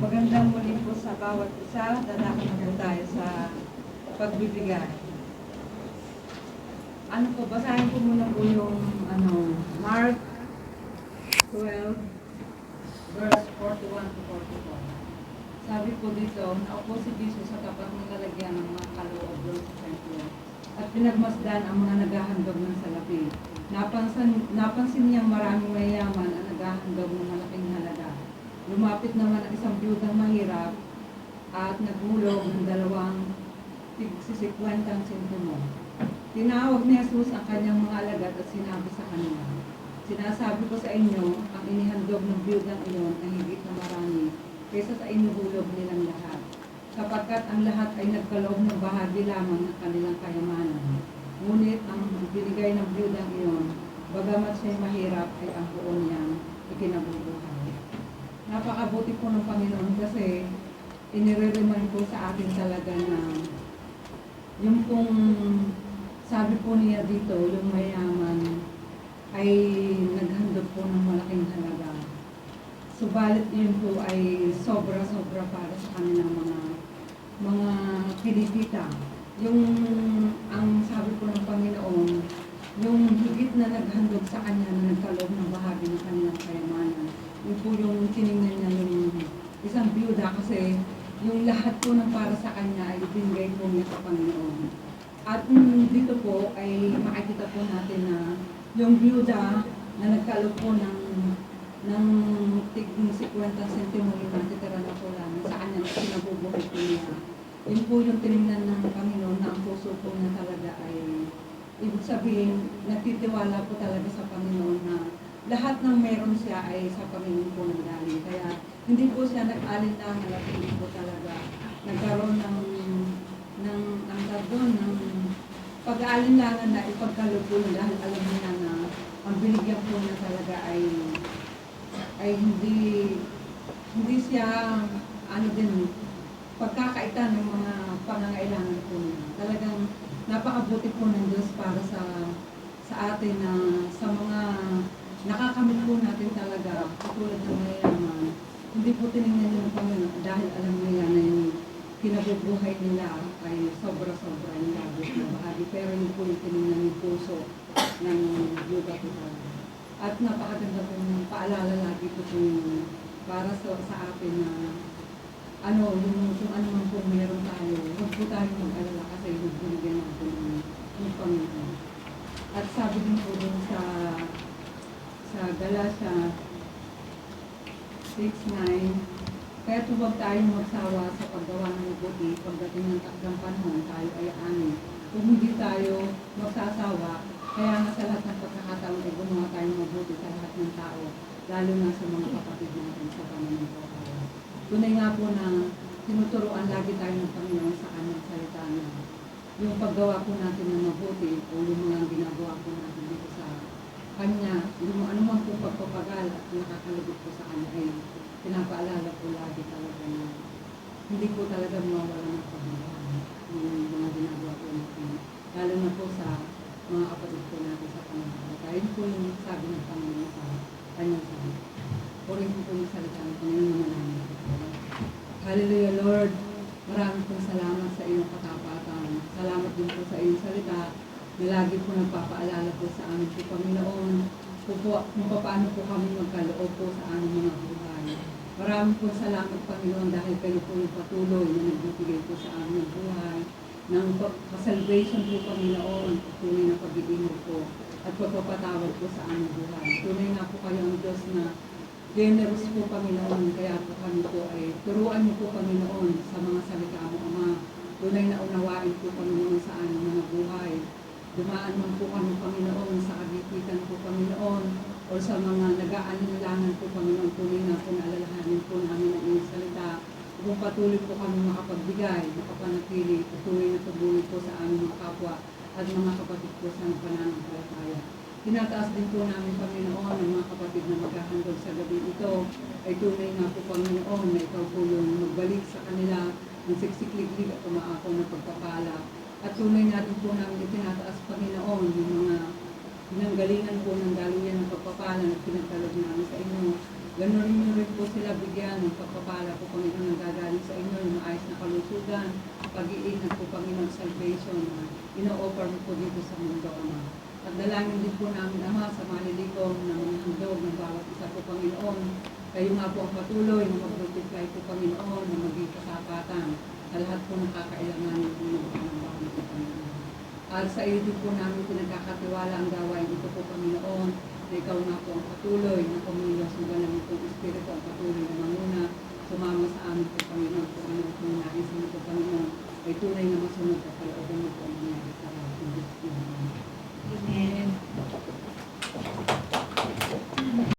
Magandang muli po sa bawat isa. Dadaan po tayo sa pagbibigay. Ano po, basahin ko muna po yung Mark 12, verse 41 to 44. Sabi po dito, naupo si Jesus sa tapat ng lalagyan ng mga kaloob doon sa templo at pinagmasdan ang mga naghahandog ng salapi. Napansin niyang maraming mayayaman ang naghahandog ng malaking halaga. Lumapit naman ang isang biyudang mahirap at naghulog ng 2 sentimo. Tinawag ni Jesus ang kanyang mga alagad at sinabi sa kanila, "Sinasabi ko sa inyo, ang inihandog ng biyudang iyon ay higit na marami kaysa sa inuhulog nilang lahat, sapagkat ang lahat ay nagkaloob ng bahagi lamang ng kanilang kayamanan. Ngunit ang binigay ng biyudang iyon, bagamat siya'y mahirap, ay ang buo niyang ikinabubuhay." Napakabuti po ng Panginoon kasi inire-remind po sa atin talaga na yung pong sabi po niya dito, yung mayaman ay naghandog po ng malaking halaga. Subalit yun po ay sobra-sobra para sa kanilang mga kinikita. Yung ang sabi po ng Panginoon, yung higit na naghandog sa kanya na nagkaloob ng bahagi ng kanilang kayamanan. Yun po yung tinignan niya yung isang biyuda kasi yung lahat po ng para sa kanya ay ibinigay po niya sa Panginoon. At dito po ay makikita po natin na yung biyuda na nagkaloob po ng tig 50 sentimo yung natitira na po lang sa kanya na sinabubuhay po niya. Yun po yung tinignan ng Panginoon na ang puso po niya talaga ay ibig sabihin, nagtitiwala po talaga sa Panginoon na lahat ng meron siya ay sa Panginoon po nanggaling. Kaya hindi po siya nag-alinlangan at hindi po talaga nagkaroon ng pag-aalinlangan na ipagkaloob po niya dahil alam niya na ang binigyan po niya talaga ay hindi siya pagkakaitan ng mga pangangailangan po niya. Talagang napakabuti po ng Diyos para sa atin na sa mga nakakamit po natin talaga, katulad ng mayayaman, hindi po tinignan niya ng Panginoon dahil alam niya na yung kinabubuhay nila ay sobra-sobra yung labot na bahagi. Pero yun po yung tinignan yung puso ng yoga po talaga. At napakaganda po yung paalala lagi po yung para sa atin na kung ano man po meron tayo, huwag po tayo mag-alala kasi binigyan natin ng Panginoon. At sabi din po dun sa Galatia 6:9, "Kaya huwag tayong magsawa sa paggawa ng mabuti, pagdating ng takdang panahon tayo ay ani. Kung hindi tayo magsasawa, kaya nga sa lahat ng pagkakataon ay gumawa tayong mabuti sa lahat ng tao, lalo na sa mga kapatid natin sa pananampalataya." Tunay nga po na tinuturuan lagi tayo ng Panginoon sa kanyang salita na yung paggawa po natin ng mabuti o yung mga ginagawa po natin dito sa kanya, yung anumang po pagpapagal at nakakalugod po sa kanya ay pinapaalala po lagi talaga na hindi po talaga mawawala ng pagmamahal yung mga ginagawa po natin. Lalo na po sa mga kapatid po natin sa pananampalataya. Yun po yung sabi ng Panginoon sa kanyang salita. Purihin po yung salita ng Panginoon naman namin. Hallelujah, Lord. Maraming pong salamat sa iyong katapatan. Salamat din po sa iyong salita na lagi po nagpapaalala po sa amin po, Panginoon, kung paano po kami magkaloob po sa aming mga buhay. Maraming po salamat, Panginoon, dahil kayo po yung patuloy na nagbibigay po sa aming buhay ng salvation po, Panginoon, tunay na pag-iingat po at pagpapatawad po sa aming buhay. Tunay nga po kayo ang Diyos na generous po, Panginoon, kaya po kami po ay turuan niyo po, Panginoon, sa mga salita mo, Ama. Tunay na unawain po, Panginoon, sa aming mga buhay. Dumaan man po kami, Panginoon, sa kagipitan po, Panginoon, o sa mga nag-aalinlangan po, Panginoon, tunay na po naalalahanin po namin ang iyong salita. Kung patuloy po kami makapagbigay, makapanatili, patuloy na pagbuhay po sa aming mga kapwa at mga kapatid po sa pananampalataya. Tinataas din po namin, Panginoon, ang mga kapatid na maghahandog sa gabi ito. Ay tunay nga po, Panginoon, na ikaw po yung magbalik sa kanila ng siksikliglig at umaako na pagpapala. At tunay natin po namin itinataas, Panginoon, yung mga pinanggalingan po ng galingan ng pagpapala na pinagkalog namin sa inyo. Ganoon rin po sila bigyan ng pagpapala po, Panginoon, ng salvation na ino-offer mo po dito sa mundo, Ama. At dalangin din po namin, Ama, sa malilikom na mga handog ng bawat isa po, Panginoon. Kayo nga po ang patuloy na mag-multiply po, Panginoon, na maging kasapatan sa lahat po ng kakailanganin po ng Panginoon po, Panginoon. At sa iyo din po namin pinagkakatiwala ang gawain ito po, Panginoon, na ikaw nga po ang patuloy na pumiyos ng ganang po Espiritu ang patuloy na manguna, sumama sa amin po, Panginoon, kung ano po nais mo po, Panginoon, ay tunay na masunod